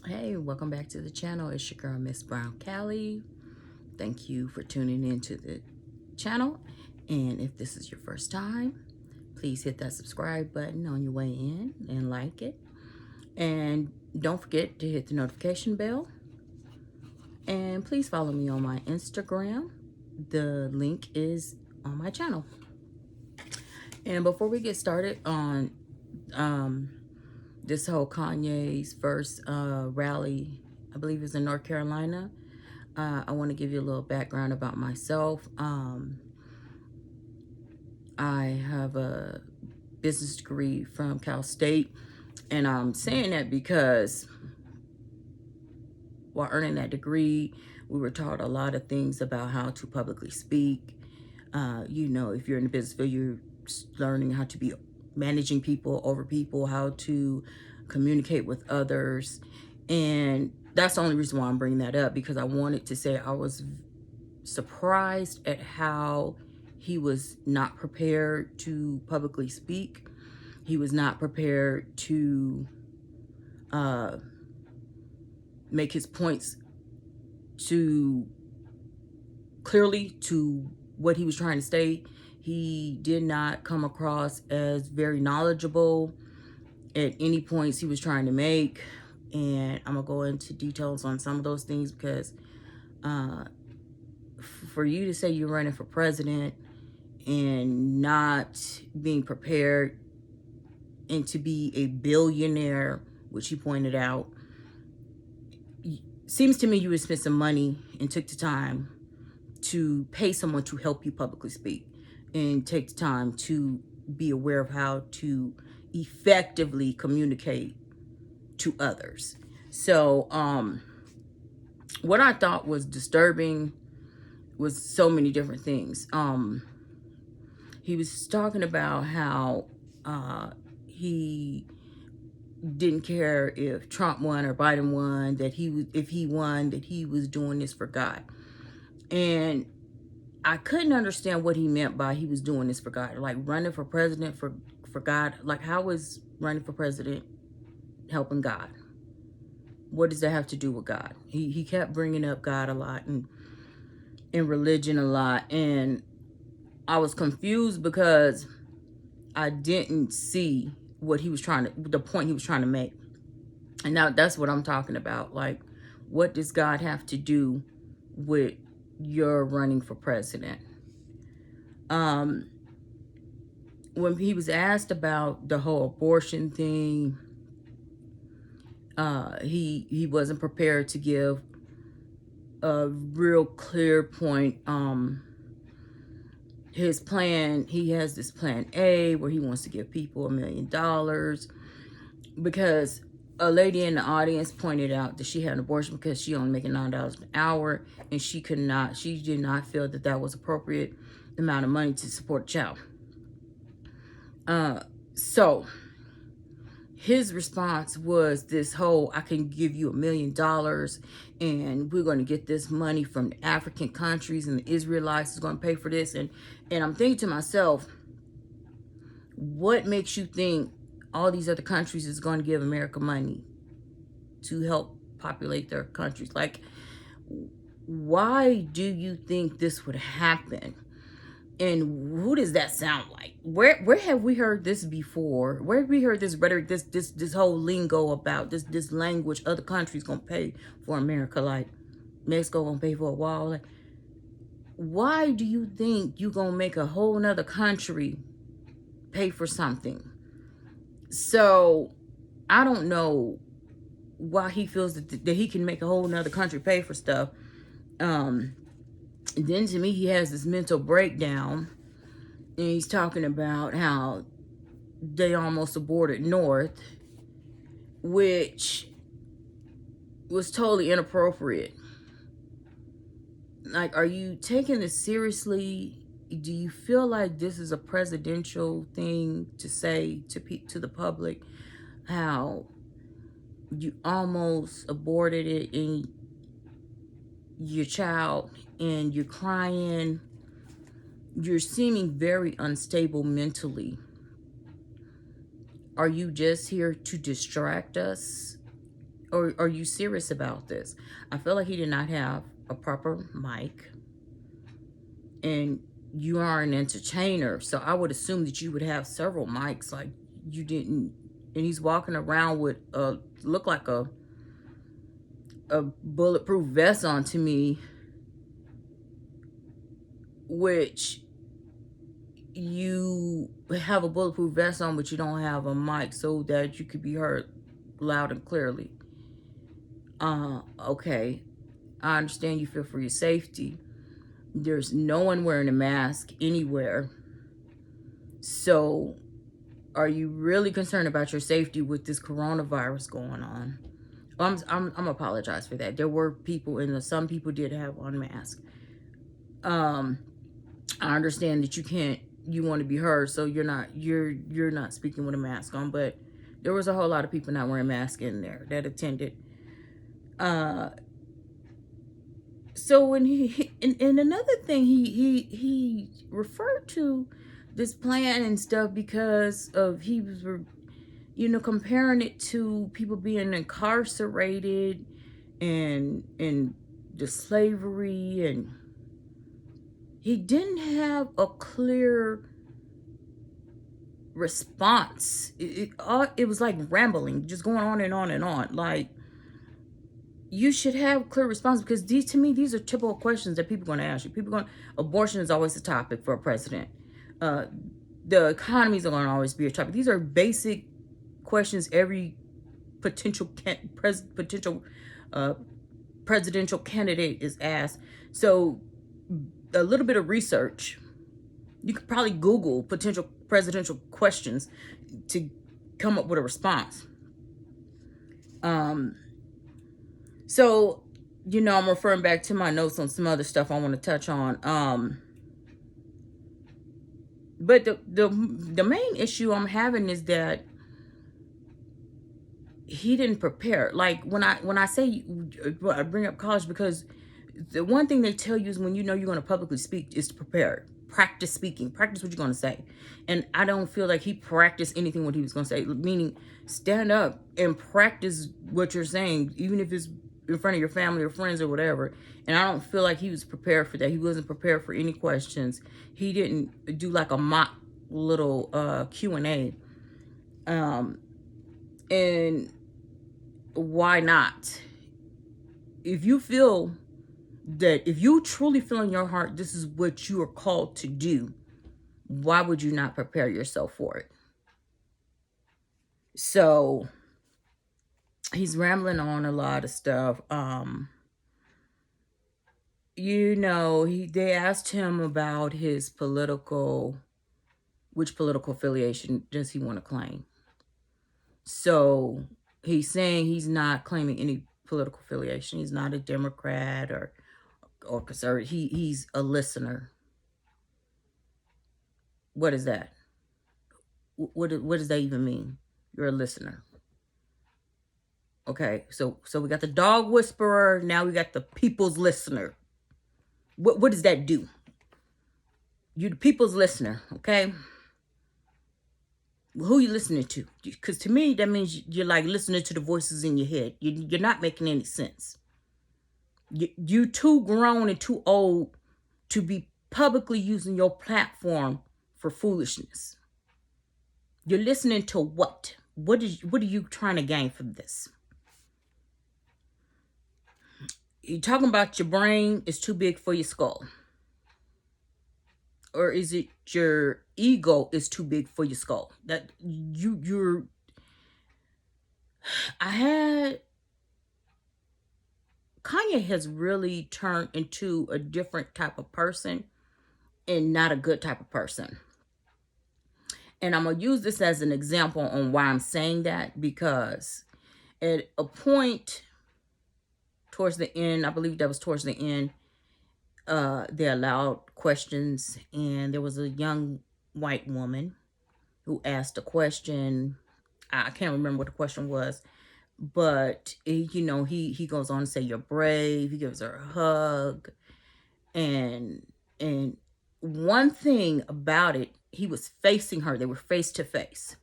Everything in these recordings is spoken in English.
Hey, welcome back to the channel. It's your girl, MsBrownCali. Thank you for tuning into the channel. And if this is your first time, please hit that subscribe button on your way in and like it. And don't forget to hit the notification bell. And please follow me on my Instagram. The link is on my channel. And before we get started on this whole Kanye's first rally, I believe it's in North Carolina, I want to give you a little background about myself. I have a business degree from Cal State, and I'm saying that because while earning that degree, we were taught a lot of things about how to publicly speak. You know, if you're in the business field, you're learning how to be managing people, over people, how to communicate with others. And that's the only reason why I'm bringing that up, because I wanted to say I was surprised at how he was not prepared to publicly speak. He was not prepared to make his points to clearly to what he was trying to state. He did not come across as very knowledgeable at any points he was trying to make. And I'm gonna go into details on some of those things, because for you to say you're running for president and not being prepared and to be a billionaire, which he pointed out, seems to me you would spend some money and took the time to pay someone to help you publicly speak, and take the time to be aware of how to effectively communicate to others. So what I thought was disturbing was so many different things. He was talking about how he didn't care if Trump won or Biden won, that if he won, that he was doing this for God. And I couldn't understand what he meant by he was doing this for God. Like, running for president for God. Like, how is running for president helping God? What does that have to do with God? He kept bringing up God a lot and religion a lot. And I was confused because I didn't see what he was the point he was trying to make. And now that's what I'm talking about. Like, what does God have to do with your running for president? When he was asked about the whole abortion thing, he wasn't prepared to give a real clear point. His plan, he has this plan A where he wants to give people $1 million, because a lady in the audience pointed out that she had an abortion because she only making $9 an hour, and she did not feel that that was appropriate amount of money to support a child. So his response was this whole, I can give you $1 million and we're going to get this money from the African countries, and the Israelites is going to pay for this. And I'm thinking to myself, what makes you think all these other countries is going to give America money to help populate their countries? Like, why do you think this would happen? And who does that sound like? Where have we heard this before? Where have we heard this rhetoric, this whole lingo about this language? Other countries gonna pay for America, like Mexico gonna pay for a wall. Like, why do you think you gonna make a whole nother country pay for something? So I don't know why he feels that he can make a whole nother country pay for stuff. Then to me, he has this mental breakdown, and he's talking about how they almost aborted North, which was totally inappropriate. Like, are you taking this seriously? Do you feel like this is a presidential thing to say to the public, how you almost aborted it in your child, and you're crying, you're seeming very unstable mentally? Are you just here to distract us? Or are you serious about this? I feel like he did not have a proper mic, and you are an entertainer, so I would assume that you would have several mics. Like, you didn't. And he's walking around with look like a bulletproof vest on to me, which you have a bulletproof vest on, but you don't have a mic so that you could be heard loud and clearly. Okay, I understand you feel for your safety. There's no one wearing a mask anywhere. So are you really concerned about your safety with this coronavirus going on? I'm apologize for that. There were people some people did have on masks. I understand that you want to be heard, so you're not speaking with a mask on, but there was a whole lot of people not wearing masks in there that attended. So when and another thing, he referred to this plan and stuff because of he was comparing it to people being incarcerated and the slavery, and he didn't have a clear response. It was like rambling, just going on and on and on. Like, you should have clear response, because to me, these are typical questions that people are going to ask you. Abortion is always a topic for a president. The economies are going to always be a topic. These are basic questions every potential presidential candidate is asked. So a little bit of research. You could probably Google potential presidential questions to come up with a response. So, I'm referring back to my notes on some other stuff I want to touch on. But the main issue I'm having is that he didn't prepare. Like, when I say, I bring up college, because the one thing they tell you is when you're going to publicly speak is to prepare. Practice speaking. Practice what you're going to say. And I don't feel like he practiced anything what he was going to say. Meaning, stand up and practice what you're saying, even if it's in front of your family or friends or whatever. And I don't feel like he was prepared for that. He wasn't prepared for any questions. He didn't do like a mock little Q&A. And why not? If you feel that, if you truly feel in your heart this is what you are called to do, why would you not prepare yourself for it? So he's rambling on a lot of stuff. They asked him about which political affiliation does he want to claim. So he's saying he's not claiming any political affiliation. He's not a Democrat or conservative. He's a listener. What is that? What does that even mean? You're a listener. Okay, so we got the dog whisperer. Now we got the people's listener. What does that do? You're the people's listener, okay? Who you listening to? Because to me, that means you're like listening to the voices in your head. You're not making any sense. You're too grown and too old to be publicly using your platform for foolishness. You're listening to what? What are you trying to gain from this? You're talking about your brain is too big for your skull. Or is it your ego is too big for your skull? That Kanye has really turned into a different type of person, and not a good type of person. And I'm going to use this as an example on why I'm saying that, because at a point towards the end, I believe that was towards the end, they allowed questions, and there was a young white woman who asked a question. I can't remember what the question was, but he goes on to say, "You're brave." He gives her a hug, and one thing about it, he was facing her. They were face to face.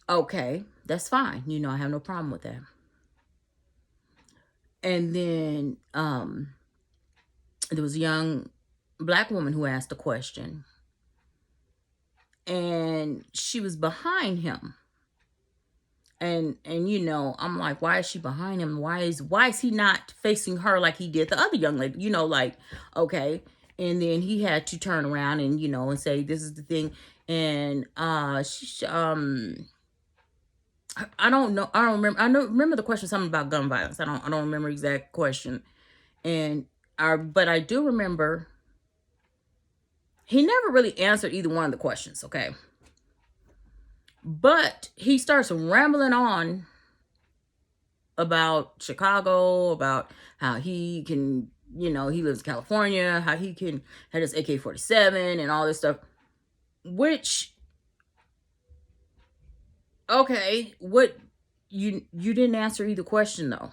Okay, That's fine. You know, I have no problem with that. And then there was a young black woman who asked a question, and she was behind him. And you know, I'm like, why is she behind him? Why is he not facing her like he did the other young lady? You know, like, okay. And then he had to turn around and, you know, and say, this is the thing. And she I don't know. I don't remember. I don't remember the question, something about gun violence. I don't remember exact question. And but I do remember he never really answered either one of the questions, okay? But he starts rambling on about Chicago, about how he can, you know, he lives in California, how he can have his AK-47 and all this stuff. Which, okay, what you didn't answer either question though.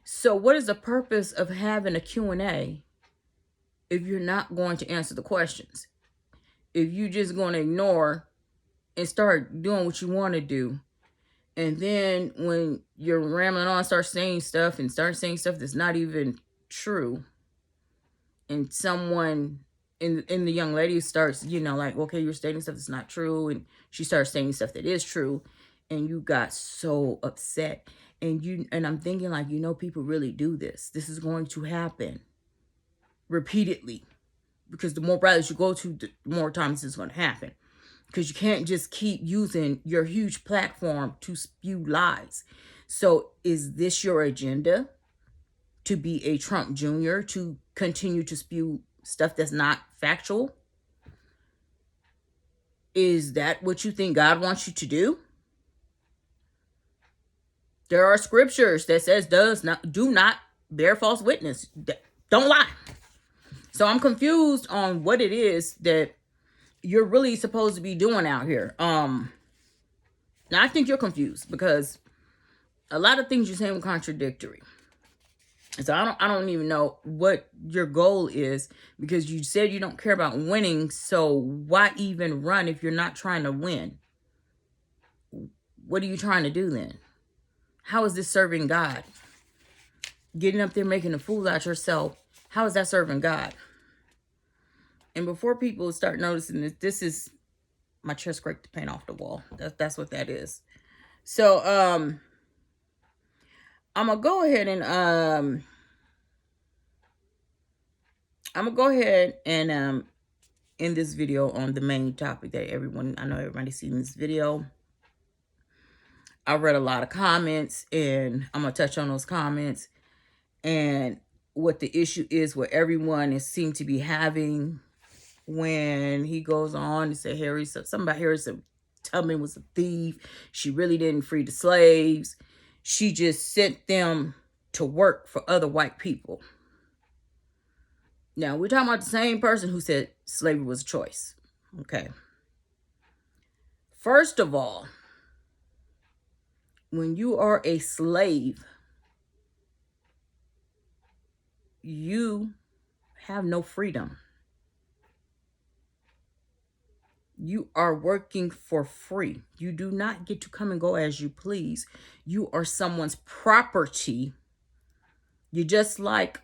So what is the purpose of having a Q&A if you're not going to answer the questions? If you're just going to ignore and start doing what you want to do, and then when you're rambling on, start saying stuff that's not even true, and someone in the young lady starts, you know, like, okay, you're stating stuff that's not true, and she starts saying stuff that is true, and you got so upset. And I'm thinking, like, you know, people really do this. This is going to happen repeatedly, because the more rallies you go to, the more times it's going to happen. Because you can't just keep using your huge platform to spew lies. So is this your agenda? To be a Trump Jr., to continue to spew stuff that's not factual? Is that what you think God wants you to do? There are scriptures that says do not bear false witness. Don't lie. So I'm confused on what it is that you're really supposed to be doing out here. Now I think you're confused, because a lot of things you're saying are contradictory. So I don't even know what your goal is, because you said you don't care about winning. So why even run if you're not trying to win? What are you trying to do then? How is this serving God? Getting up there making a fool out yourself. How is that serving God? And before people start noticing this is my chair scraped the paint off the wall. That's what that is. So I'm gonna go ahead and end this video on the main topic that I know everybody's seen this video. I read a lot of comments, and I'm gonna touch on those comments and what the issue is, what everyone seemed to be having when he goes on to say something about Harriet Tubman was a thief. She really didn't free the slaves. She just sent them to work for other white people. Now, we're talking about the same person who said slavery was a choice. Okay. First of all, when you are a slave, you have no freedom. You are working for free. You do not get to come and go as you please. You are someone's property. You're just like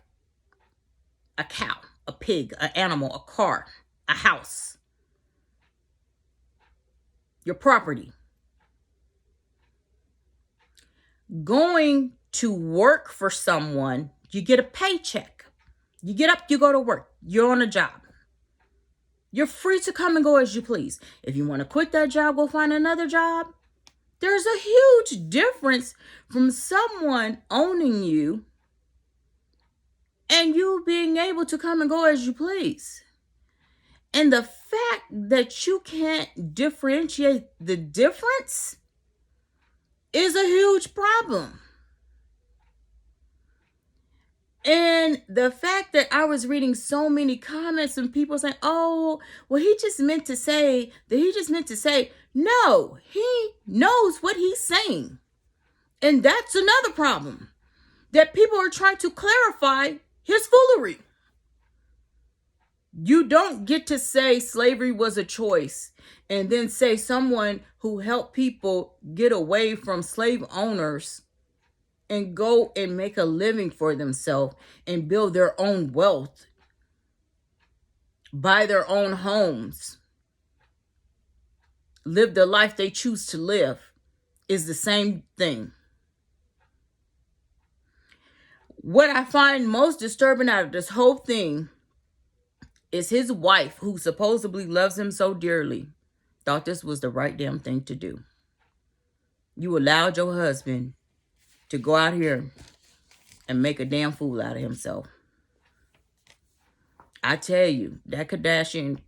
a cow, a pig, an animal, a car, a house. Your property. Going to work for someone, you get a paycheck. You get up, you go to work. You're on a job. You're free to come and go as you please. If you want to quit that job, go find another job. There's a huge difference from someone owning you and you being able to come and go as you please. And the fact that you can't differentiate the difference is a huge problem. And the fact that I was reading so many comments and people saying, oh, well, he just meant to say. No, he knows what he's saying. And that's another problem, that people are trying to clarify his foolery. You don't get to say slavery was a choice and then say someone who helped people get away from slave owners and go and make a living for themselves and build their own wealth, buy their own homes, live the life they choose to live, is the same thing. What I find most disturbing out of this whole thing is his wife, who supposedly loves him so dearly, thought this was the right damn thing to do. You allowed your husband to go out here and make a damn fool out of himself. I tell you, that Kardashian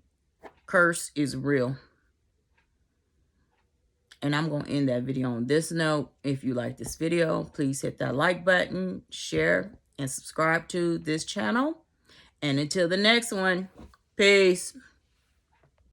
curse is real. And I'm going to end that video on this note. If you like this video, please hit that like button, share, and subscribe to this channel. And until the next one, peace.